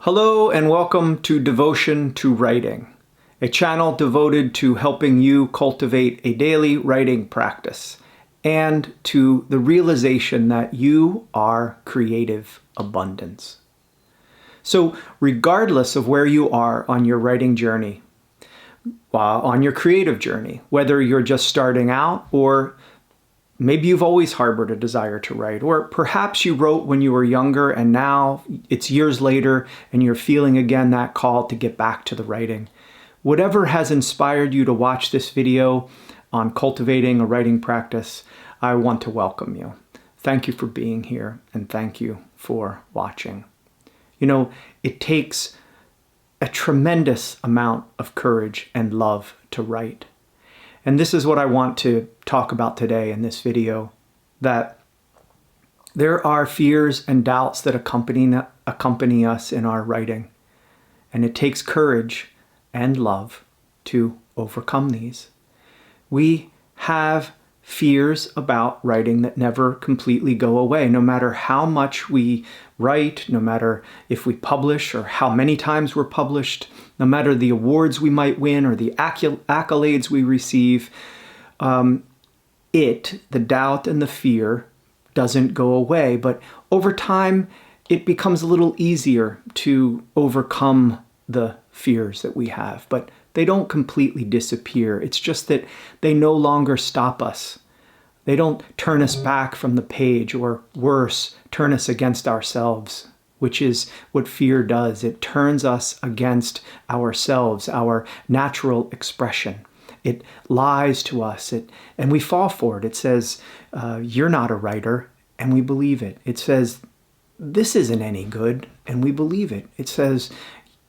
Hello and welcome to Devotion to Writing, a channel devoted to helping you cultivate a daily writing practice and to the realization that you are creative abundance. So regardless of where you are on your writing journey, on your creative journey, whether you're just starting out or maybe you've always harbored a desire to write, or perhaps you wrote when you were younger and now it's years later and you're feeling again that call to get back to the writing. Whatever has inspired you to watch this video on cultivating a writing practice, I want to welcome you. Thank you for being here and thank you for watching. You know, it takes a tremendous amount of courage and love to write. And this is what I want to talk about today in this video, that there are fears and doubts that accompany us in our writing. And it takes courage and love to overcome these. We have fears about writing that never completely go away. No matter how much we write, no matter if we publish or how many times we're published, no matter the awards we might win or the accolades we receive, the doubt and the fear doesn't go away. But over time, it becomes a little easier to overcome the fears that we have. But they don't completely disappear. It's just that they no longer stop us. They don't turn us back from the page, or worse, turn us against ourselves, which is what fear does. It turns us against ourselves, our natural expression. It lies to us, and we fall for it. It says, you're not a writer, and we believe it. It says, this isn't any good, and we believe it. It says,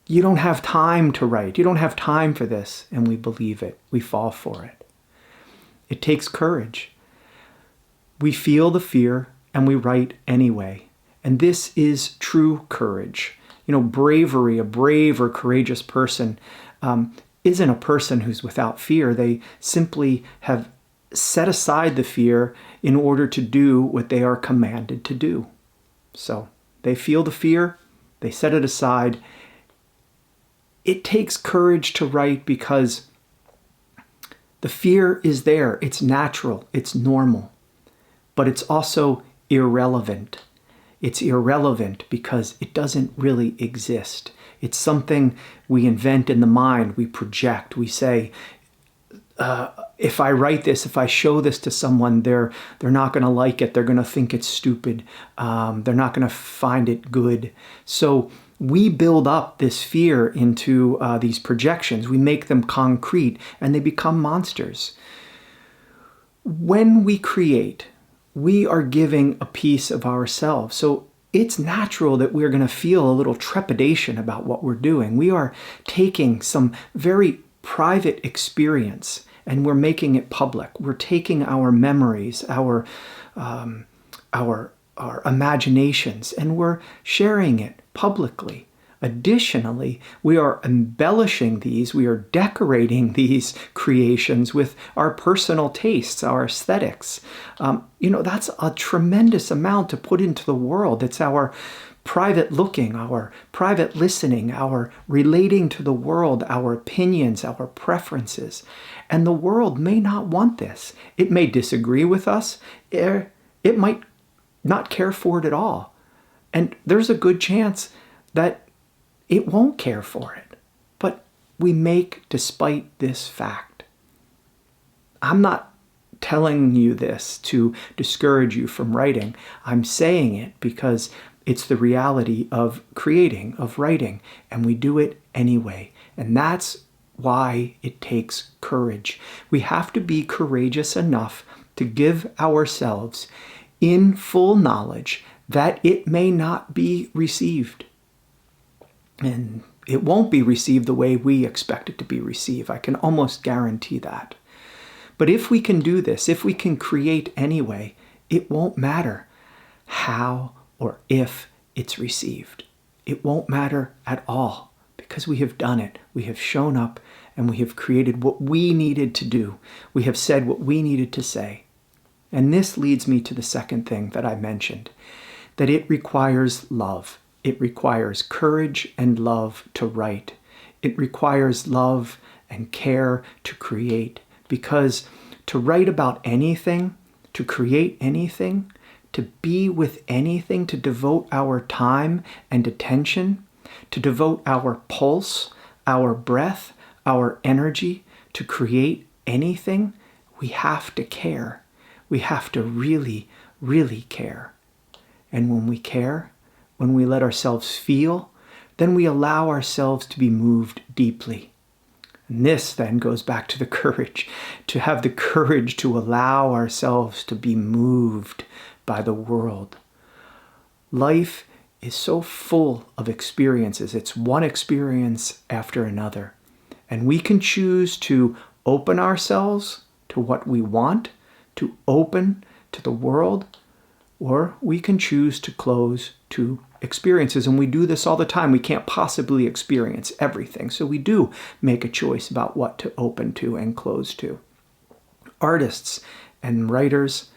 you don't have time to write. You don't have time for this, and we believe it. We fall for it. It takes courage. We feel the fear, and we write anyway. And this is true courage. You know, bravery, a brave or courageous person isn't a person who's without fear. They simply have set aside the fear in order to do what they are commanded to do. So they feel the fear, they set it aside. It takes courage to write because the fear is there. It's natural, it's normal, but it's also irrelevant. It's irrelevant because it doesn't really exist. It's something we invent in the mind, we project, we say, if I write this, if I show this to someone, they're not going to like it. They're going to think it's stupid. They're not going to find it good. So we build up this fear into these projections. We make them concrete and they become monsters. When we create, we are giving a piece of ourselves. So it's natural that we're going to feel a little trepidation about what we're doing. We are taking some very private experience and we're making it public. We're taking our memories, our imaginations, and we're sharing it publicly. Additionally, we are embellishing these, we are decorating these creations with our personal tastes, our aesthetics. That's a tremendous amount to put into the world. It's our private looking, our private listening, our relating to the world, our opinions, our preferences. And the world may not want this. It may disagree with us. It might not care for it at all. And there's a good chance that it won't care for it, but we make despite this fact. I'm not telling you this to discourage you from writing. I'm saying it because it's the reality of creating, of writing, and we do it anyway. And that's why it takes courage. We have to be courageous enough to give ourselves in full knowledge that it may not be received. And it won't be received the way we expect it to be received. I can almost guarantee that. But if we can do this, if we can create anyway, it won't matter how or if it's received. It won't matter at all because we have done it. We have shown up and we have created what we needed to do. We have said what we needed to say. And this leads me to the second thing that I mentioned, that it requires love. it requires courage and love to write. It requires love and care to create, because to write about anything, to create anything, to be with anything, to devote our time and attention, to devote our pulse, our breath, our energy to create anything, we have to care. We have to really, really care. And when we care, when we let ourselves feel, then we allow ourselves to be moved deeply. And this then goes back to the courage, to have the courage to allow ourselves to be moved by the world. Life is so full of experiences. It's one experience after another. And we can choose to open ourselves to what we want, to open to the world, or we can choose to close to experiences. And we do this all the time. We can't possibly experience everything. So we do make a choice about what to open to and close to. Artists and writers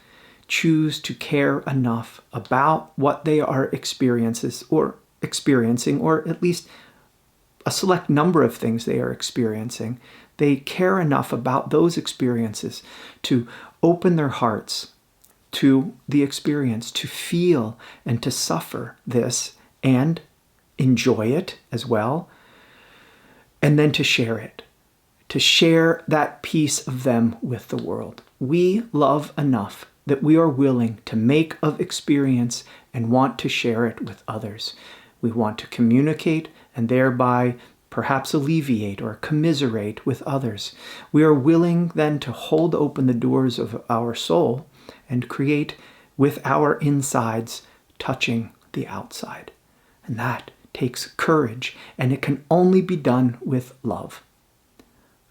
choose to care enough about what they are experiencing, or at least a select number of things they are experiencing. They care enough about those experiences to open their hearts to the experience, to feel and to suffer this and enjoy it as well, and then to share that piece of them with the world. We love enough that we are willing to make of experience and want to share it with others. We want to communicate and thereby perhaps alleviate or commiserate with others. We are willing then to hold open the doors of our soul and create with our insides touching the outside. And that takes courage, and it can only be done with love.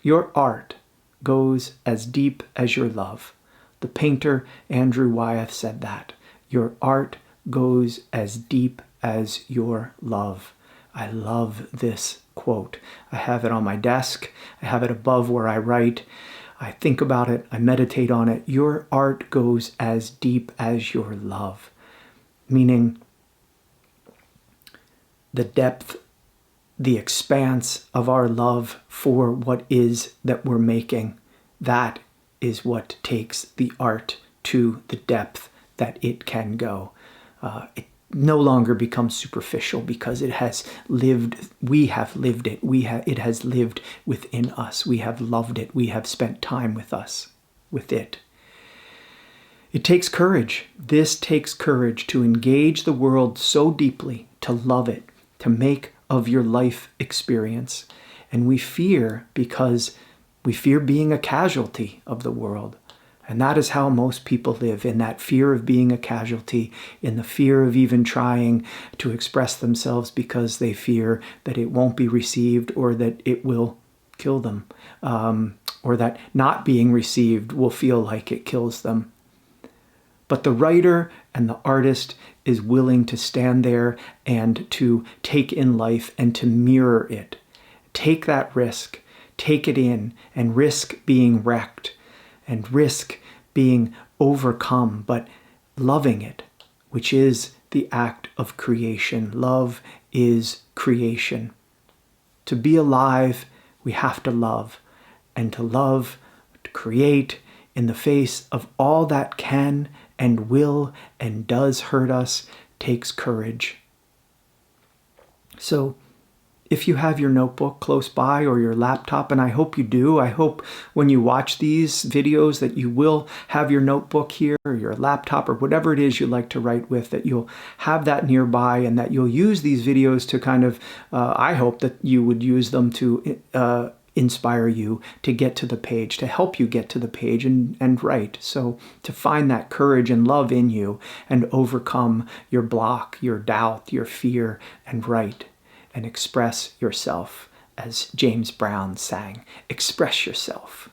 Your art goes as deep as your love. The painter Andrew Wyeth said that. Your art goes as deep as your love. I love this quote. I have it on my desk. I have it above where I write. I think about it. I meditate on it. Your art goes as deep as your love. Meaning the depth, the expanse of our love for what is that we're making. That is what takes the art to the depth that it can go. It no longer becomes superficial because it has lived, we have lived it, it has lived within us, we have loved it, we have spent time with it. It takes courage. This takes courage to engage the world so deeply, to love it, to make of your life experience. And we fear because we fear being a casualty of the world. And that is how most people live, in that fear of being a casualty, in the fear of even trying to express themselves because they fear that it won't be received or that it will kill them, or that not being received will feel like it kills them. But the writer and the artist is willing to stand there and to take in life and to mirror it. Take that risk, take it in, and risk being wrecked and risk being overcome, but loving it, which is the act of creation. Love is creation. To be alive, we have to love, and to create in the face of all that can and will and does hurt us takes courage. So, if you have your notebook close by or your laptop, and I hope you do, I hope when you watch these videos that you will have your notebook here or your laptop or whatever it is you like to write with, that you'll have that nearby and that you'll use these videos to kind of, I hope that you would use them to inspire you to get to the page, to help you get to the page and write. So to find that courage and love in you and overcome your block, your doubt, your fear, and write. And express yourself, as James Brown sang. Express yourself.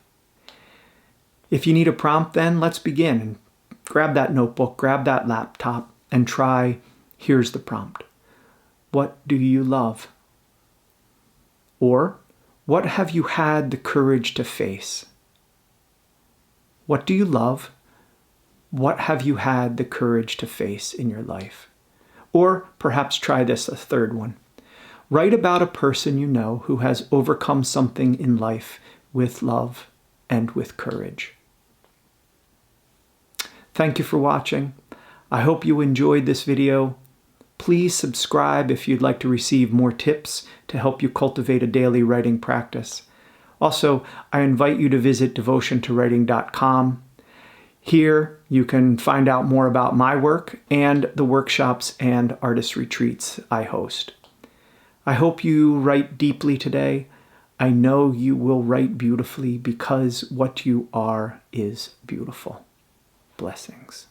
If you need a prompt, then let's begin. And grab that notebook, grab that laptop, and try. Here's the prompt. What do you love? Or, what have you had the courage to face? What do you love? What have you had the courage to face in your life? Or perhaps try this, a third one. Write about a person you know who has overcome something in life with love and with courage. Thank you for watching. I hope you enjoyed this video. Please subscribe if you'd like to receive more tips to help you cultivate a daily writing practice. Also, I invite you to visit devotiontowriting.com. Here you can find out more about my work and the workshops and artist retreats I host. I hope you write deeply today. I know you will write beautifully because what you are is beautiful. Blessings.